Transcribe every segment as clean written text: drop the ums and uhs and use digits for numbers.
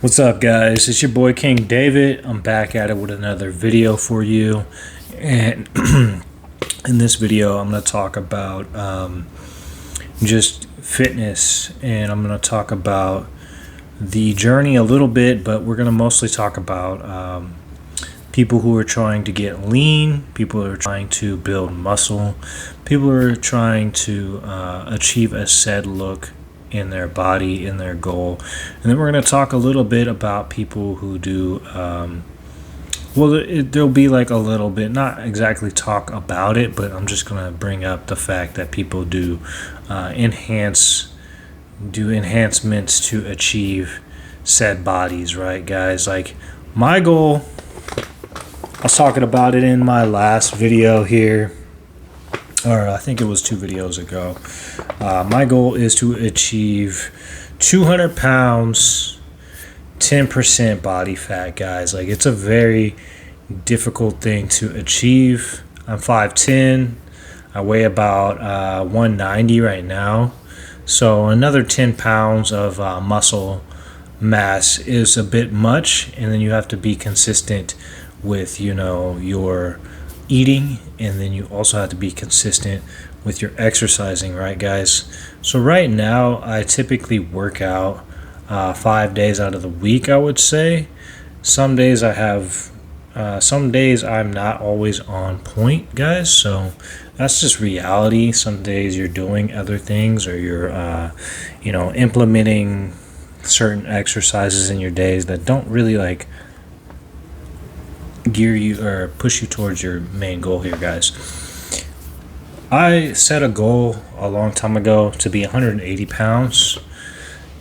What's up, guys? It's your boy King David. I'm back at it with another video for you. And in this video, I'm going to talk about just fitness, and I'm going to talk about the journey a little bit, but we're going to mostly talk about people who are trying to get lean, people who are trying to build muscle, people who are trying to achieve a said look in their body, in their goal. And then we're going to talk a little bit about people who do there'll be like a little bit, not exactly talk about it, but I'm just going to bring up the fact that people do enhancements to achieve said bodies, right, guys? Like my goal, I was talking about it in my last video here, or I think it was 2 videos ago. My goal is to achieve 200 pounds, 10% body fat, guys. Like, it's a very difficult thing to achieve. I'm 5'10". I weigh about 190 right now. So another 10 pounds of muscle mass is a bit much, and then you have to be consistent with, your eating, and then you also have to be consistent with your exercising, right, guys? So right now I typically work out 5 days out of the week, I would say. Some days I'm not always on point, guys, so that's just reality. Some days you're doing other things, or you're implementing certain exercises in your days that don't really like gear you or push you towards your main goal here, guys. I set a goal a long time ago to be 180 pounds,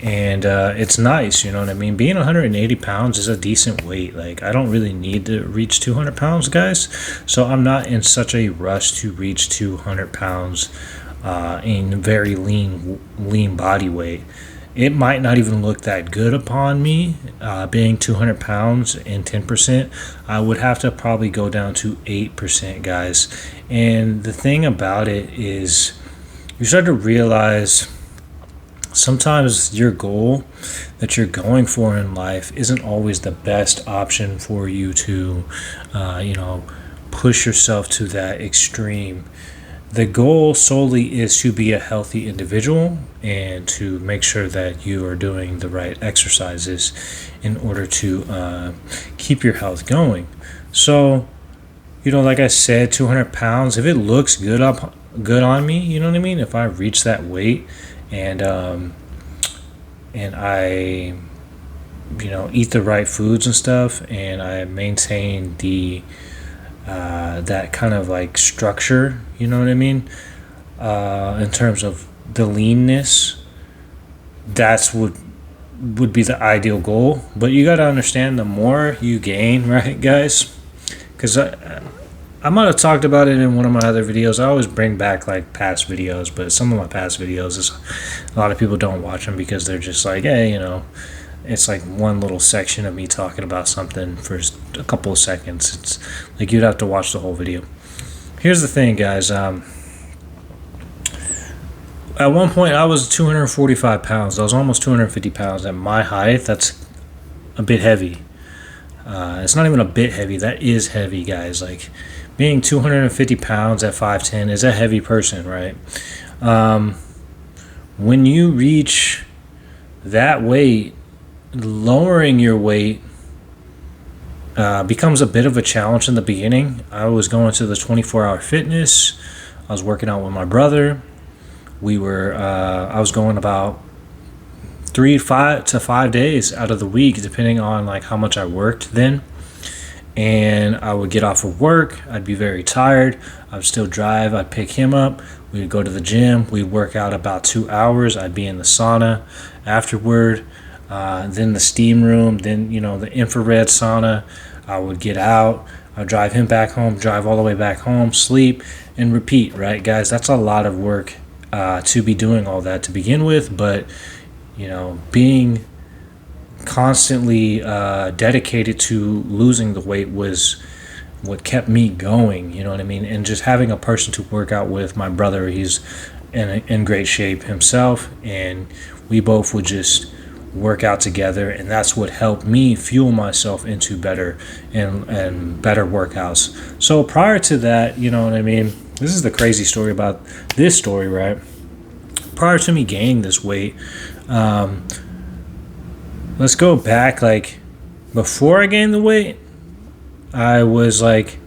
and it's nice, you know what I mean? Being 180 pounds is a decent weight. Like, I don't really need to reach 200 pounds, guys, so I'm not in such a rush to reach 200 pounds in very lean body weight. It might not even look that good upon me, being 200 pounds and 10%. I would have to probably go down to 8%, guys. And the thing about it is, you start to realize sometimes your goal that you're going for in life isn't always the best option for you to, push yourself to that extreme. The goal solely is to be a healthy individual and to make sure that you are doing the right exercises in order to keep your health going. So, like I said, 200 pounds, if it looks good on me, you know what I mean? If I reach that weight and I, eat the right foods and stuff, and I maintain the that kind of like structure, you know what I mean, in terms of the leanness, that's would be the ideal goal. But you got to understand, the more you gain, right, guys, because I might have talked about it in one of my other videos. I always bring back like past videos, but some of my past videos is a lot of people don't watch them because they're just like, hey, it's like one little section of me talking about something for a couple of seconds. It's like you'd have to watch the whole video. Here's the thing, guys. At one point, I was 245 pounds. I was almost 250 pounds. At my height, that's a bit heavy. It's not even a bit heavy. That is heavy, guys. Like, being 250 pounds at 5'10" is a heavy person, right? When you reach that weight, lowering your weight becomes a bit of a challenge in the beginning. I was going to the 24-hour fitness. I was working out with my brother. I was going about 3 to 5 days out of the week, depending on like how much I worked then. And I would get off of work. I'd be very tired. I'd still drive. I'd pick him up. We'd go to the gym. We'd work out about 2 hours. I'd be in the sauna afterward. Then the steam room, then the infrared sauna. I would get out, I'd drive him back home, drive all the way back home, sleep, and repeat, right, guys? That's a lot of work to be doing all that to begin with, but being constantly dedicated to losing the weight was what kept me going, you know what I mean? And just having a person to work out with. My brother, he's in great shape himself, and we both would just work out together, and that's what helped me fuel myself into better and better workouts. So prior to that, you know what I mean, this is the crazy story about this story, right? Prior to me gaining this weight, let's go back, like, before I gained the weight, I was like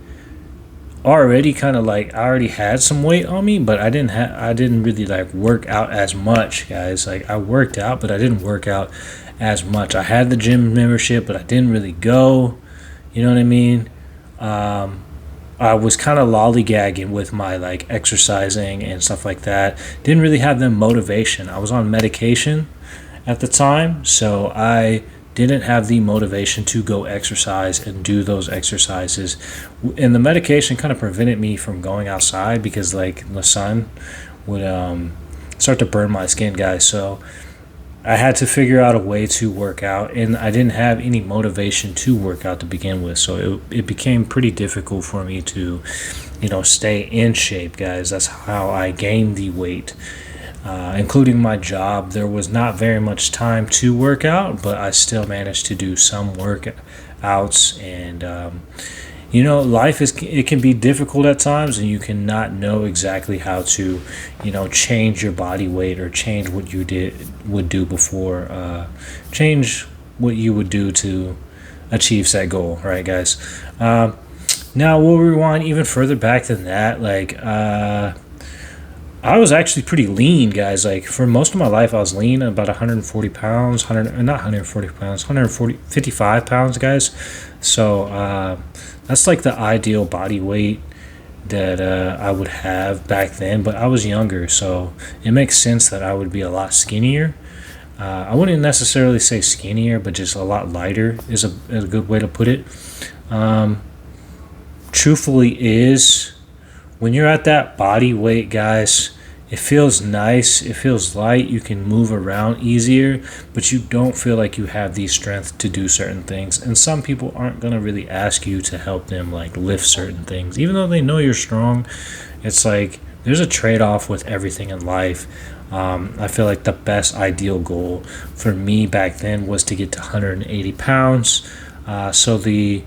already kind of like, I already had some weight on me, but I didn't really like work out as much, guys. Like, I worked out, but I didn't work out as much. I had the gym membership, but I didn't really go. You know what I mean? I was kind of lollygagging with my like exercising and stuff like that. Didn't really have the motivation. I was on medication at the time, so I didn't have the motivation to go exercise and do those exercises. And the medication kind of prevented me from going outside because like the sun would start to burn my skin, guys. So I had to figure out a way to work out, and I didn't have any motivation to work out to begin with. So it became pretty difficult for me to, stay in shape, guys. That's how I gained the weight. Including my job, there was not very much time to work out, but I still managed to do some workouts. And life it can be difficult at times, and you cannot know exactly how to change your body weight or change what you would do before, change what you would do to achieve that goal, right, guys? Now we'll rewind even further back than that. Like, I was actually pretty lean, guys. Like, for most of my life, I was lean, about 140 pounds, not 140 pounds, 55 pounds, guys. So that's like the ideal body weight that I would have back then. But I was younger, so it makes sense that I would be a lot skinnier. I wouldn't necessarily say skinnier, but just a lot lighter is a good way to put it. Truthfully is, when you're at that body weight, guys, it feels nice. It feels light. You can move around easier, but you don't feel like you have the strength to do certain things. And some people aren't going to really ask you to help them like lift certain things. Even though they know you're strong, it's like there's a trade-off with everything in life. I feel like the best ideal goal for me back then was to get to 180 pounds. So the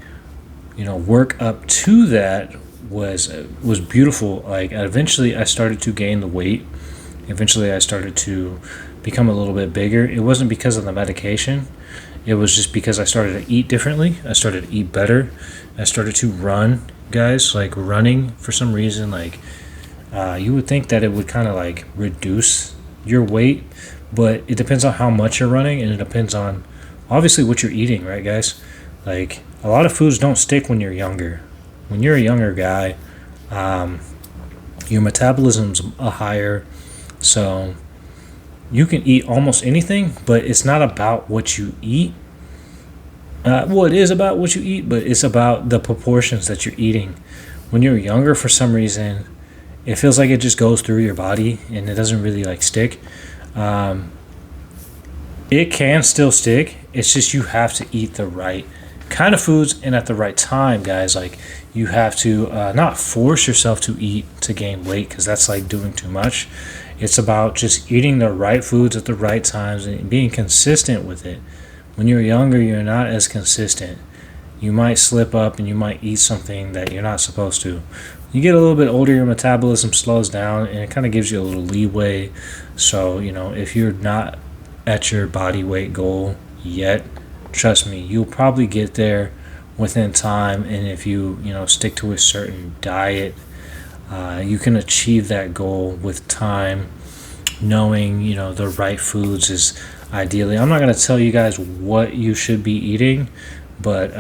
work up to that was beautiful. Like, eventually I started to gain the weight. Eventually I started to become a little bit bigger. It wasn't because of the medication. It was just because I started to eat differently. I started to eat better. I started to run, guys. Like, running, for some reason, like, you would think that it would kind of like reduce your weight, but it depends on how much you're running, and it depends on obviously what you're eating, right, guys? Like, a lot of foods don't stick when you're younger. When you're a younger guy, your metabolism's higher, so you can eat almost anything, but it's not about what you eat. Well, it is about what you eat, but it's about the proportions that you're eating. When you're younger, for some reason, it feels like it just goes through your body, and it doesn't really like stick. It can still stick. It's just you have to eat the right kind of foods and at the right time, guys. Like, you have to not force yourself to eat to gain weight, because that's like doing too much. It's about just eating the right foods at the right times and being consistent with it. When you're younger, you're not as consistent. You might slip up and you might eat something that you're not supposed to. You get a little bit older, your metabolism slows down, and it kind of gives you a little leeway. So, if you're not at your body weight goal yet, trust me, you'll probably get there within time. And if you stick to a certain diet, you can achieve that goal with time. Knowing the right foods is ideally. I'm not going to tell you guys what you should be eating, but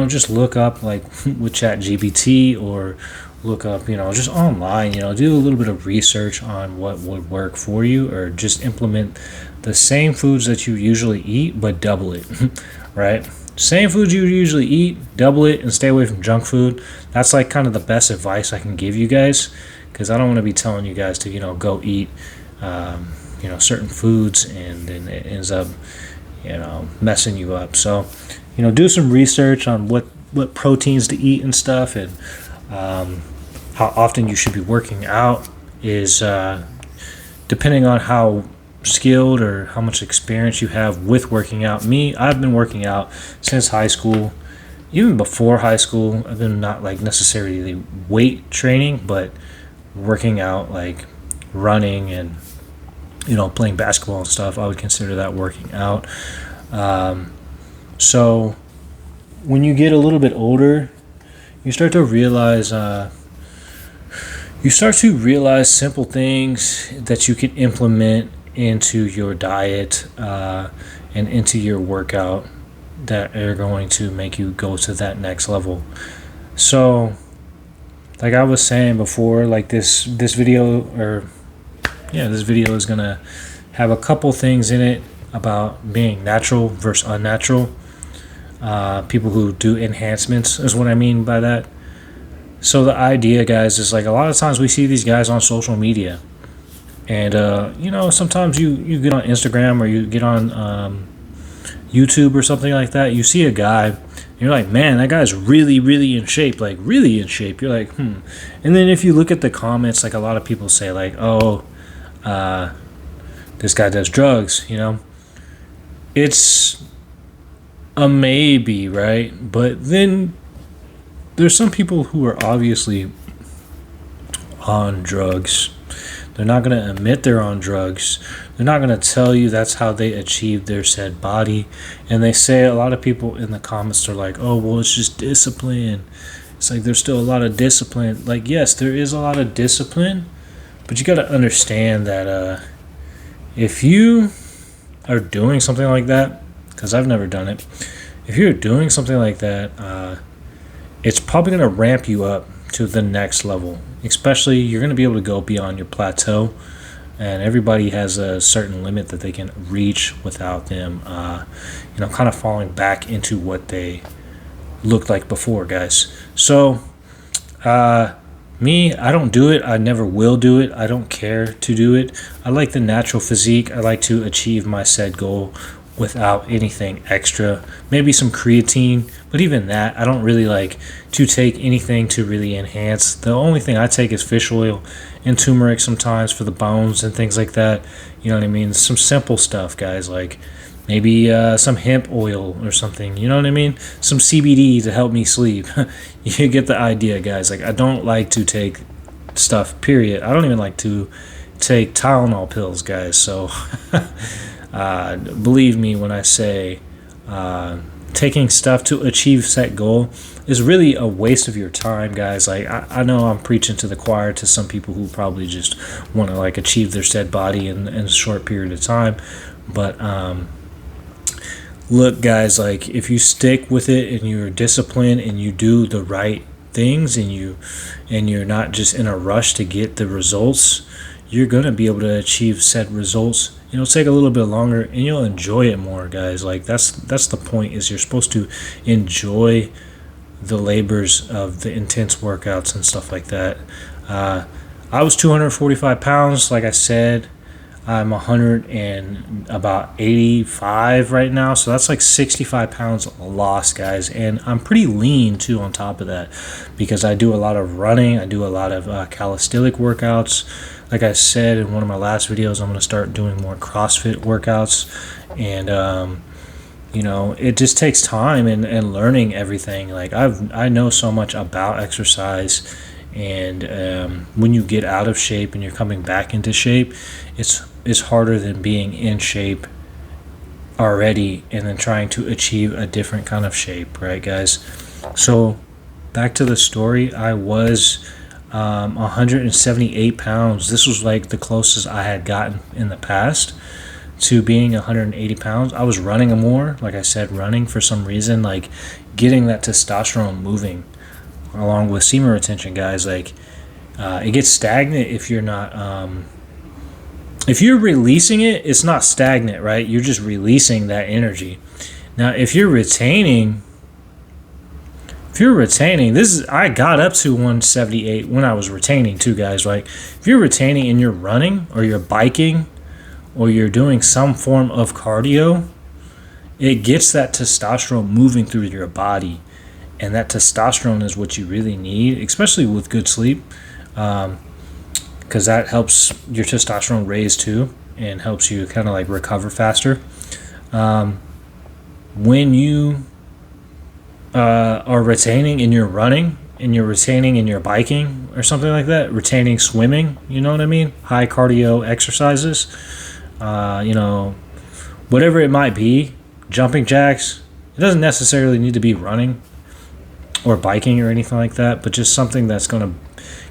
just look up, like, with ChatGPT, or look up just online, do a little bit of research on what would work for you, or just implement the same foods that you usually eat, but double it. Right? Same foods you usually eat, double it, and stay away from junk food. That's like kind of the best advice I can give you guys, because I don't want to be telling you guys to go eat certain foods, and then it ends up messing you up. So do some research on what proteins to eat and stuff, and how often you should be working out is depending on how skilled or how much experience you have with working out. Me, I've been working out since high school. Even before high school, I've been not like necessarily weight training, but working out, like running and playing basketball and stuff. I would consider that working out. So when you get a little bit older, you start to realize simple things that you can implement into your diet and into your workout that are going to make you go to that next level. So, like I was saying before, like this video is gonna have a couple things in it about being natural versus unnatural. People who do enhancements is what I mean by that. So the idea, guys, is like a lot of times we see these guys on social media, and sometimes you get on Instagram or you get on YouTube or something like that. You see a guy, and you're like, man, that guy's really, really in shape, like really in shape. You're like, And then if you look at the comments, like a lot of people say, like, oh, this guy does drugs. It's a maybe, right? But then there's some people who are obviously on drugs. They're not going to admit they're on drugs. They're not going to tell you that's how they achieved their said body. And they say, a lot of people in the comments are like, oh, well, it's just discipline. It's like there's still a lot of discipline. Like, yes, there is a lot of discipline, but you got to understand that if you are doing something like that, because I've never done it, if you're doing something like that, it's probably going to ramp you up to the next level. Especially, you're going to be able to go beyond your plateau, and everybody has a certain limit that they can reach without them, kind of falling back into what they looked like before, guys. So, me, I don't do it. I never will do it. I don't care to do it. I like the natural physique. I like to achieve my said goal without anything extra. Maybe some creatine, but even that, I don't really like to take anything to really enhance. The only thing I take is fish oil and turmeric sometimes for the bones and things like that. You know what I mean? Some simple stuff, guys, like maybe some hemp oil or something. You know what I mean? Some CBD to help me sleep. You get the idea, guys. Like, I don't like to take stuff, period. I don't even like to take Tylenol pills, guys. So believe me when I say taking stuff to achieve set goal is really a waste of your time, guys. Like, I know I'm preaching to the choir to some people who probably just want to like achieve their said body in a short period of time, but look, guys, like if you stick with it and you're disciplined and you do the right things and you're not just in a rush to get the results, you're gonna be able to achieve said results. It'll take a little bit longer and you'll enjoy it more, guys. Like that's the point, is you're supposed to enjoy the labors of the intense workouts and stuff like that. I was 245 pounds, like I said. I'm 100 and about 85 right now, so that's like 65 pounds lost, guys. And I'm pretty lean too on top of that, because I do a lot of running. I do a lot of calisthenic workouts. Like I said in one of my last videos, I'm going to start doing more CrossFit workouts. And it just takes time and learning everything. Like I know so much about exercise, and when you get out of shape and you're coming back into shape, it's harder than being in shape already and then trying to achieve a different kind of shape, right, guys? So back to the story. I was 178 pounds. This was like the closest I had gotten in the past to being 180 pounds. I was running more, like I said, running for some reason, like getting that testosterone moving along with semen retention, guys. Like it gets stagnant if you're not if you're releasing it, it's not stagnant, right? You're just releasing that energy. Now if you're retaining, I got up to 178 when I was retaining too, guys. Like if you're retaining and you're running or you're biking or you're doing some form of cardio, it gets that testosterone moving through your body. And that testosterone is what you really need, especially with good sleep, because that helps your testosterone raise too. and helps you kind of like recover faster. When you are retaining and you're running and you're retaining and you're biking or something like that, retaining swimming, you know what I mean? High cardio exercises, whatever it might be, jumping jacks. It doesn't necessarily need to be running or biking or anything like that, but just something that's going to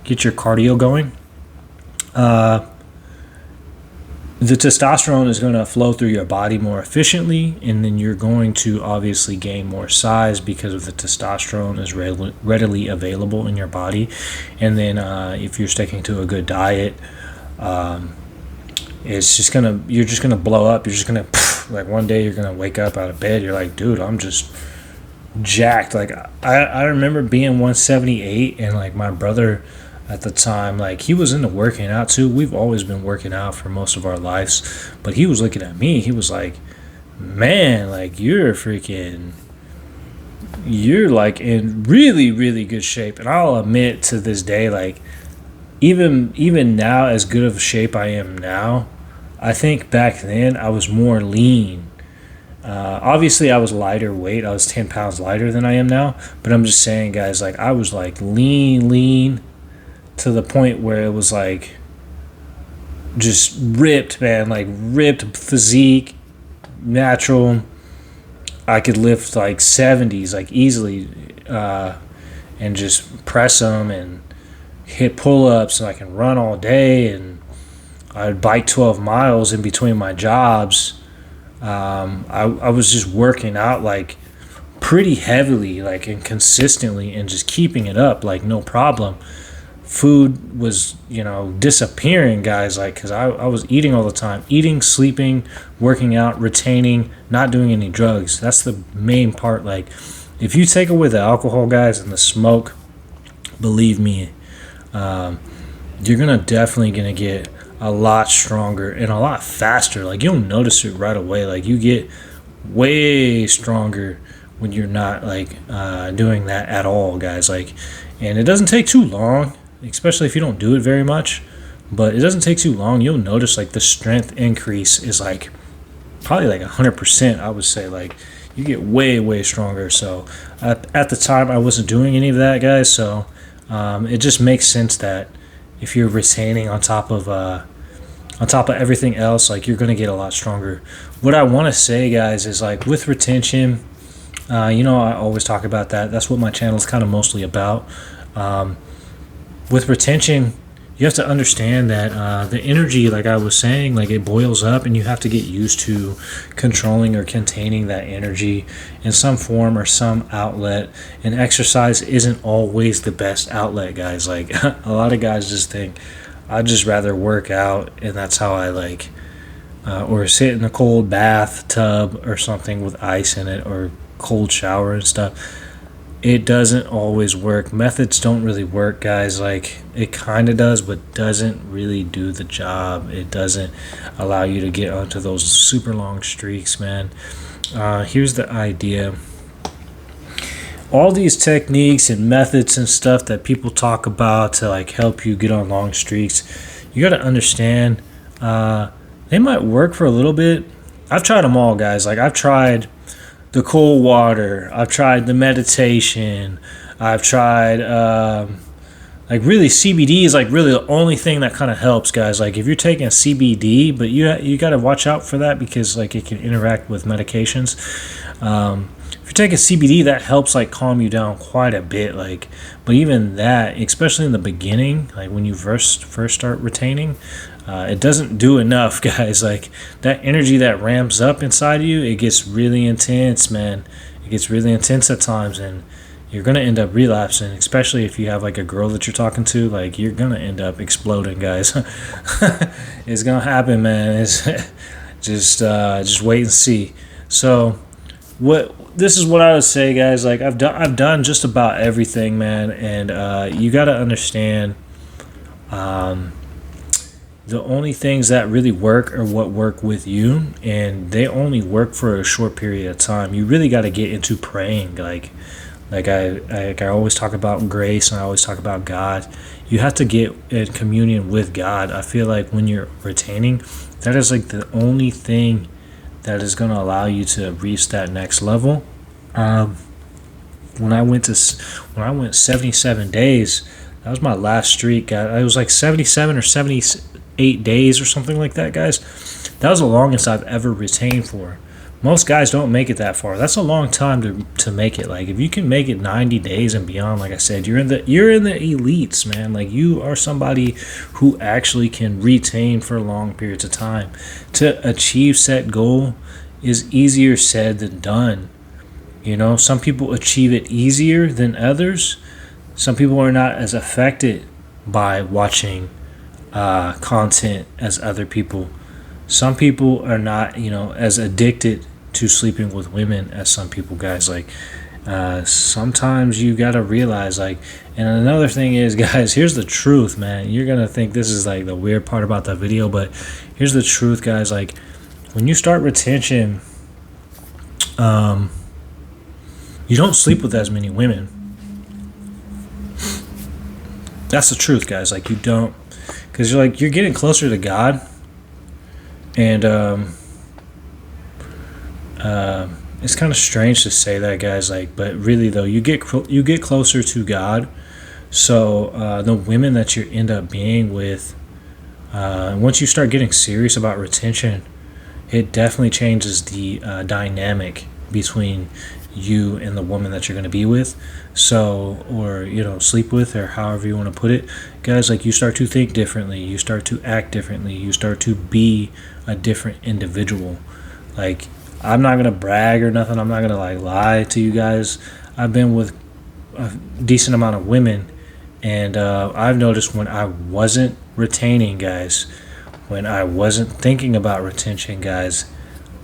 get your cardio going. The testosterone is going to flow through your body more efficiently, and then you're going to obviously gain more size because of the testosterone is readily available in your body. And then if you're sticking to a good diet, you're just gonna blow up. You're just gonna like one day you're gonna wake up out of bed. You're like, dude, I'm just jacked. Like I remember being 178, and like my brother at the time, like he was into working out too. We've always been working out for most of our lives, but he was looking at me. He was like, man, like you're like in really, really good shape. And I'll admit to this day, like even now, as good of shape I am now, I think back then I was more lean. Obviously, I was lighter weight. I was 10 pounds lighter than I am now. But I'm just saying, guys, like I was like lean to the point where it was like just ripped, man, like ripped physique, natural. I could lift like 70s like easily, and just press them and hit pull-ups, and I can run all day, and I'd bike 12 miles in between my jobs. I was just working out like pretty heavily, like and consistently, and just keeping it up like no problem. Food was, disappearing, guys, like because I was eating all the time, eating, sleeping, working out, retaining, not doing any drugs. That's the main part. Like if you take away the alcohol, guys, and the smoke, believe me, you're definitely gonna get a lot stronger and a lot faster. Like you'll notice it right away. Like you get way stronger when you're not like doing that at all, guys. Like, and it doesn't take too long, especially if you don't do it very much. But it doesn't take too long. You'll notice like the strength increase is like probably like 100%. I would say like you get way stronger. So at the time I wasn't doing any of that, guys. So it just makes sense that if you're retaining on top of everything else, like you're gonna get a lot stronger. What I want to say, guys, is like with retention, I always talk about that. That's what my channel is kind of mostly about. With retention, you have to understand that the energy, like I was saying, like it boils up, and you have to get used to controlling or containing that energy in some form or some outlet. And exercise isn't always the best outlet, guys. Like a lot of guys just think I'd just rather work out, and that's how I like, or sit in a cold bathtub or something with ice in it, or cold shower and stuff. It doesn't always work. Methods don't really work, guys. Like it kind of does, but doesn't really do the job. It doesn't allow you to get onto those super long streaks, man. Here's the idea. All these techniques and methods and stuff that people talk about to like help you get on long streaks, you got to understand they might work for a little bit. I've tried them all, guys. Like I've tried the cold water, I've tried the meditation, I've tried like really CBD is like really the only thing that kind of helps, guys. Like if you're taking CBD, but you got to watch out for that because like it can interact with medications. If you're taking CBD, that helps like calm you down quite a bit. Like, but even that, especially in the beginning, like when you first start retaining, it doesn't do enough, guys. Like that energy that ramps up inside of you, it gets really intense, man. It gets really intense at times, and you're gonna end up relapsing. Especially if you have like a girl that you're talking to, like you're gonna end up exploding, guys. It's gonna happen, man. It's just wait and see. So this is what I would say, guys. Like I've done just about everything, man, and you got to understand the only things that really work are what work with you, and they only work for a short period of time. You really got to get into praying, like I always talk about grace, and I always talk about God. You have to get in communion with God. I feel like when you're retaining, That is like the only thing that is going to allow you to reach that next level. Um, when I went to when I went 77 days, that was my last streak. It was like 77 or 78 days or something like that, guys. That was the longest I've ever retained for. Most guys don't make it that far. That's a long time to make it. Like if you can make it 90 days and beyond, like I said, you're in the elites, man. Like you are somebody who actually can retain for long periods of time. To achieve set goal is easier said than done. You know, some people achieve it easier than others. Some people are not as affected by watching content as other people. Some people are not, as addicted to sleeping with women as some people, guys. Like, sometimes you gotta realize, like, and another thing is, guys, here's the truth, man. You're gonna think this is like the weird part about the video, but here's the truth, guys. Like, when you start retention, you don't sleep with as many women. That's the truth, guys. Like, you don't, because you're getting closer to God, and it's kind of strange to say that, guys. Like, but really though, you get closer to God. So the women that you end up being with, once you start getting serious about retention, it definitely changes the dynamic between you and the woman that you're going to be with. So, or sleep with, or however you want to put it, guys. Like, you start to think differently, you start to act differently, you start to be a different individual. Like, I'm not gonna brag or nothing. I'm not gonna like lie to you guys. I've been with a decent amount of women, and I've noticed when I wasn't retaining, guys, when I wasn't thinking about retention, guys,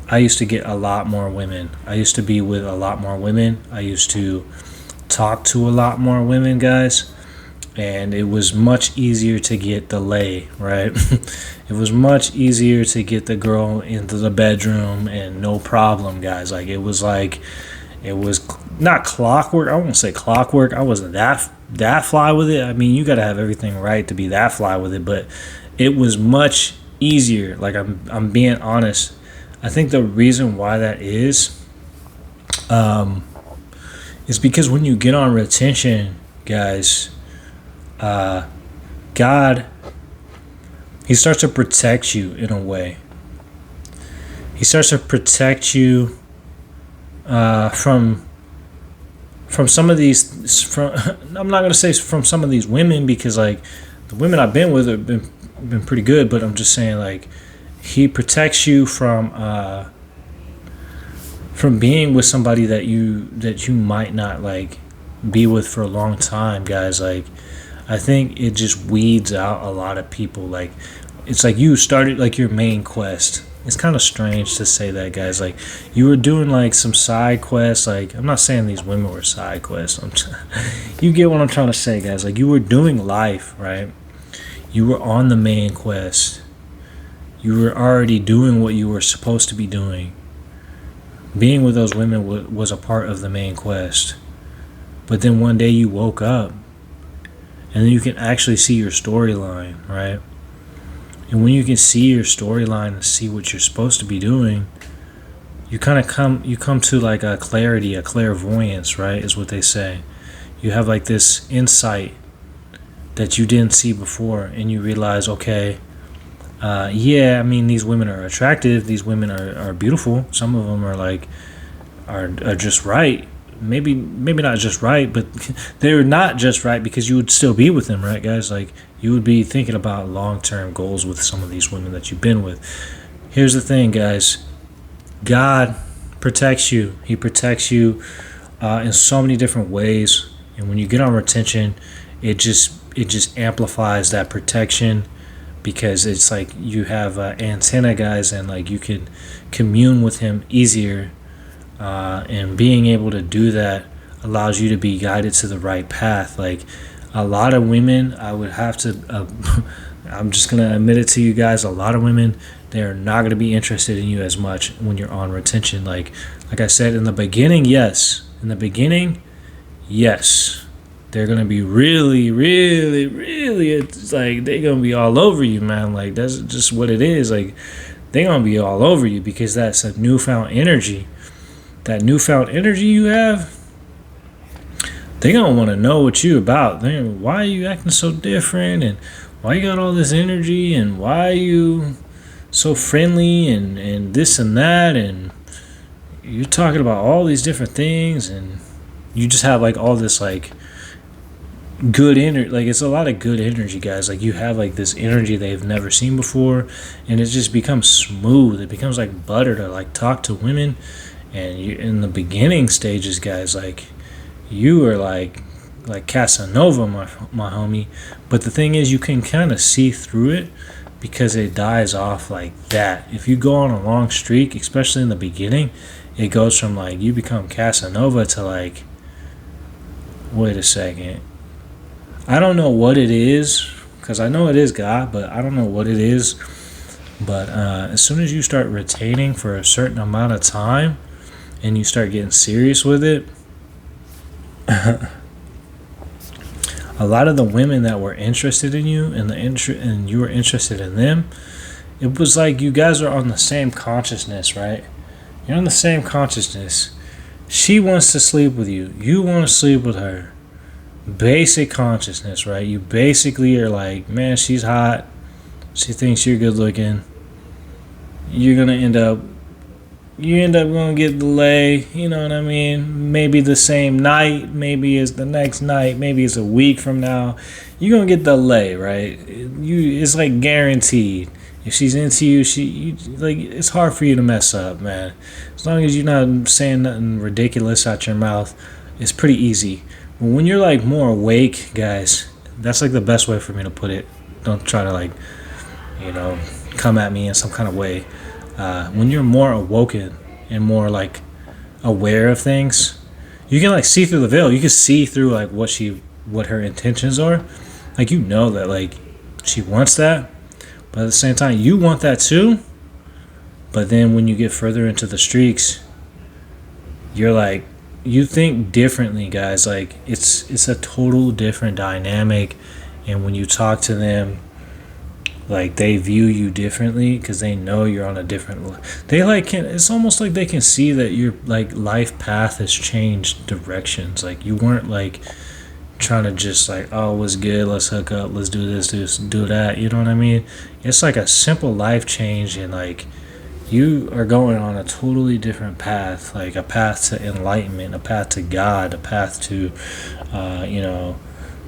I used to get a lot more women. I used to be with a lot more women. I used to talk to a lot more women, guys, and it was much easier to get the lay, right? It was much easier to get the girl into the bedroom and no problem, guys. Like, it was not clockwork. I won't say clockwork. I wasn't that fly with it. I mean, you got to have everything right to be that fly with it, but it was much easier. Like, I'm being honest. I think the reason why that is because when you get on retention, guys, God, he starts to protect you in a way. He starts to protect you from some of these. I'm not gonna say from some of these women, because like the women I've been with have been pretty good, but I'm just saying, like, he protects you from being with somebody that you might not like be with for a long time, guys. Like, I think it just weeds out a lot of people. Like, it's like you started like your main quest. It's kind of strange to say that, guys. Like, you were doing like some side quests. Like, I'm not saying these women were side quests. You get what I'm trying to say, guys. Like, you were doing life, right? You were on the main quest. You were already doing what you were supposed to be doing. Being with those women was a part of the main quest. But then one day you woke up, and then you can actually see your storyline, right? And when you can see your storyline and see what you're supposed to be doing, you come to like a clarity, a clairvoyance, right? Is what they say. You have like this insight that you didn't see before, and you realize, okay, I mean, these women are attractive. These women are beautiful. Some of them are just right. Maybe not just right, but they're not just right because you would still be with them, right, guys? Like, you would be thinking about long-term goals with some of these women that you've been with. Here's the thing, guys. God protects you. He protects you in so many different ways. And when you get on retention, it just amplifies that protection, because it's like you have antenna, guys, and like you can commune with him easier, and being able to do that allows you to be guided to the right path. Like, a lot of women, I would have to I'm just gonna admit it to you guys, a lot of women, they're not gonna be interested in you as much when you're on retention. Like I said, in the beginning, yes, they're gonna be really, really, really, it's like they're gonna be all over you, man. Like, that's just what it is. Like, they're gonna be all over you because that's a newfound energy. That newfound energy you have, they gonna want to know what you about. Why are you acting so different, and why you got all this energy, and why are you so friendly, and this and that, and you're talking about all these different things, and you just have like all this like good energy. Like it's a lot of good energy, guys. Like you have like this energy they've never seen before, and it just becomes smooth. It becomes like butter to like talk to women. And you in the beginning stages, guys, like you are like Casanova, my homie. But the thing is, you can kind of see through it because it dies off like that. If you go on a long streak, especially in the beginning, it goes from like you become Casanova to like, wait a second, I don't know what it is, because I know it is God, but I don't know what it is. But as soon as you start retaining for a certain amount of time and you start getting serious with it, a lot of the women that were interested in you and you were interested in them, it was like you guys are on the same consciousness, right? You're on the same consciousness. She wants to sleep with you. You want to sleep with her. Basic consciousness, right? You basically are like, man, she's hot. She thinks you're good looking. You're gonna end up gonna get the lay, you know what I mean? Maybe the same night, maybe it's the next night, maybe it's a week from now. You're gonna get the lay, right? It's like guaranteed. If she's into you, like it's hard for you to mess up, man. As long as you're not saying nothing ridiculous out your mouth, it's pretty easy. But when you're like more awake, guys, that's like the best way for me to put it. Don't try to like, come at me in some kind of way. When you're more awoken and more like aware of things, you can like see through the veil. You can see through like what her intentions are. Like that like she wants that, but at the same time you want that too. But then when you get further into the streaks, you're like you think differently, guys. Like it's a total different dynamic, and when you talk to them, like they view you differently because they know you're on a different. They like can. It's almost like they can see that your like life path has changed directions. Like you weren't like trying to just like, oh, what's good? Let's hook up. Let's do this. Do that. You know what I mean? It's like a simple life change, and like you are going on a totally different path. Like a path to enlightenment, a path to God, a path to,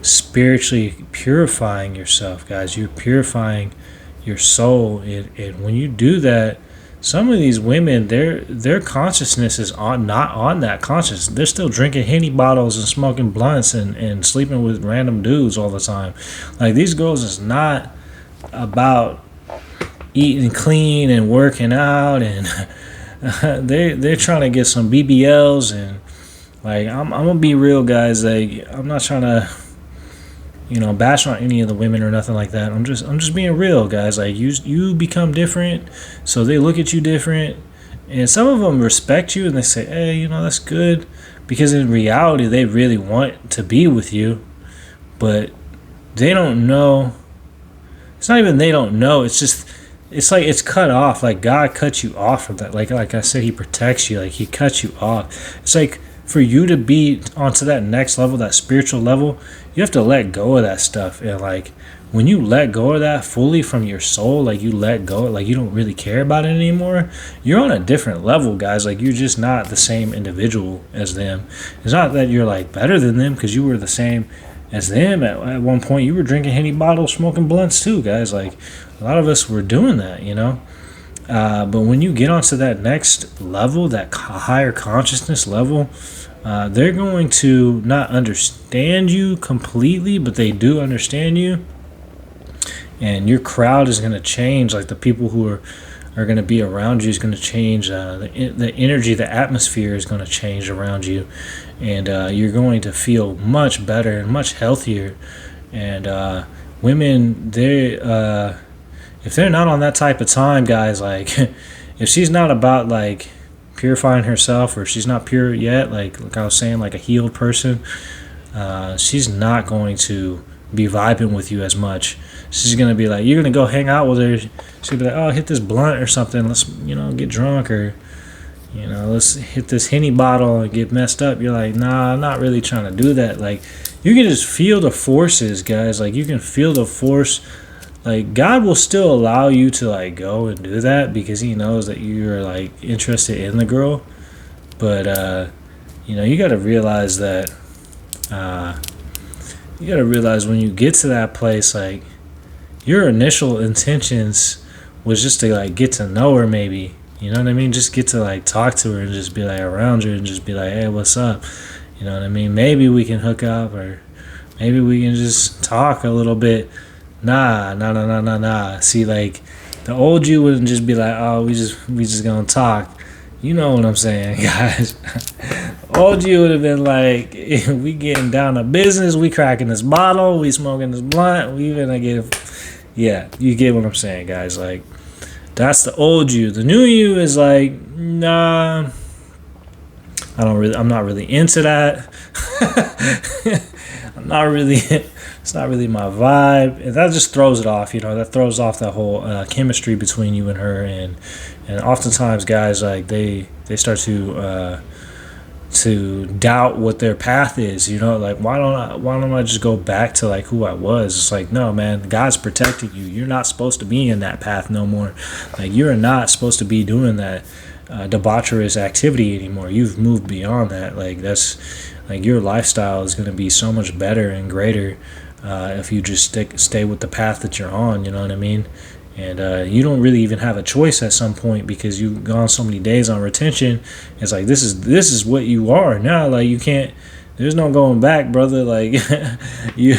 spiritually purifying yourself, guys. You're purifying your soul, and when you do that, some of these women, their consciousness is not on that conscious. They're still drinking Henny bottles and smoking blunts and sleeping with random dudes all the time. Like these girls is not about eating clean and working out, and they're trying to get some BBLs, and like I'm gonna be real, guys. Like I'm not trying to bash on any of the women or nothing like that. I'm just being real, guys. Like you become different, so they look at you different, and some of them respect you and they say, hey, that's good, because in reality they really want to be with you, but they don't know. It's not even they don't know. It's just it's like it's cut off. Like God cuts you off from that. Like I said, He protects you. Like He cuts you off. It's like for you to be onto that next level, that spiritual level, you have to let go of that stuff. And like when you let go of that fully from your soul, like you let go, like you don't really care about it anymore, you're on a different level, guys. Like you're just not the same individual as them. It's not that you're like better than them, because you were the same as them at one point. You were drinking Henny bottles, smoking blunts too, guys. Like a lot of us were doing that, but when you get onto that next level, that higher consciousness level, they're going to not understand you completely, but they do understand you. And your crowd is going to change. Like the people who are going to be around you is going to change. The energy, the atmosphere is going to change around you. And you're going to feel much better and much healthier. And women, if they're not on that type of time, guys, like if she's not about like purifying herself, or she's not pure yet, like I was saying, like a healed person, she's not going to be vibing with you as much. She's gonna be like, you're gonna go hang out with her. She'll be like, oh, hit this blunt or something. Let's, get drunk, or let's hit this Henny bottle and get messed up. You're like, nah, I'm not really trying to do that. Like, you can just feel the forces, guys. Like, you can feel the force. Like, God will still allow you to, like, go and do that because he knows that you're, like, interested in the girl. But, you got to realize that, when you get to that place, like, your initial intentions was just to, like, get to know her, maybe. You know what I mean? Just get to, like, talk to her and just be, like, around her and just be like, hey, what's up? You know what I mean? Maybe we can hook up, or maybe we can just talk a little bit. Nah. See, like, the old you wouldn't just be like, oh, we just gonna talk. You know what I'm saying, guys? Old you would have been like, we getting down to business. We cracking this bottle. We smoking this blunt. We gonna get, yeah, you get what I'm saying, guys. Like, that's the old you. The new you is like, nah, I'm not really into that. It's not really my vibe, and that just throws it off. That throws off that whole chemistry between you and her, and oftentimes guys, like, they start to doubt what their path is. Like, why don't I just go back to, like, who I was? It's like, no, man, God's protecting you. You're not supposed to be in that path no more. Like, you're not supposed to be doing that debaucherous activity anymore. You've moved beyond that. Like, that's, like, your lifestyle is going to be so much better and greater if you just stay with the path that you're on. You know what I mean? And you don't really even have a choice at some point because you've gone so many days on retention. It's like, this is what you are now. Like, you can't. There's no going back, brother. Like, you're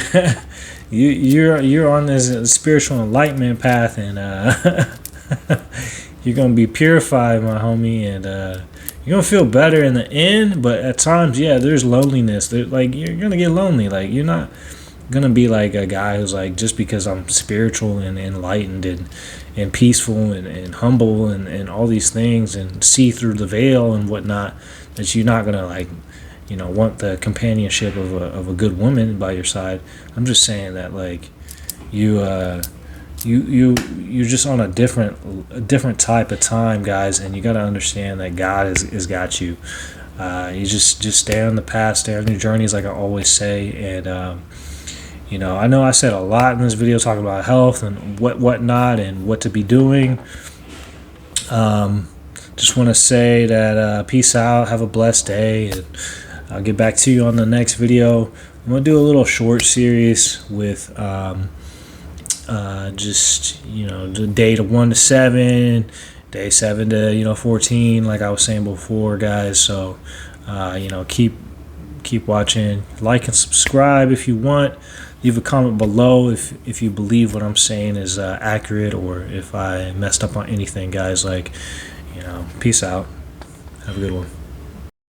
on this spiritual enlightenment path, and you're gonna be purified, my homie, and you're gonna feel better in the end. But at times, yeah, there's loneliness. Like, you're gonna get lonely. Like, you're not gonna be like a guy who's like, just because I'm spiritual and enlightened and peaceful and humble and all these things and see through the veil and whatnot, that you're not gonna, like, want the companionship of a good woman by your side. I'm just saying that, like, you're just on a different type of time, guys, and you got to understand that God has got you. You just stay on the path, stay on your journeys, like I always say. And I know I said a lot in this video talking about health and whatnot and what to be doing. Just want to say that peace out, have a blessed day, and I'll get back to you on the next video. I'm gonna do a little short series with just the day to 1 to 7, day 7 to 14, like I was saying before, guys. So keep watching, like and subscribe if you want. Leave a comment below if you believe what I'm saying is accurate, or if I messed up on anything, guys. Like, peace out, have a good one.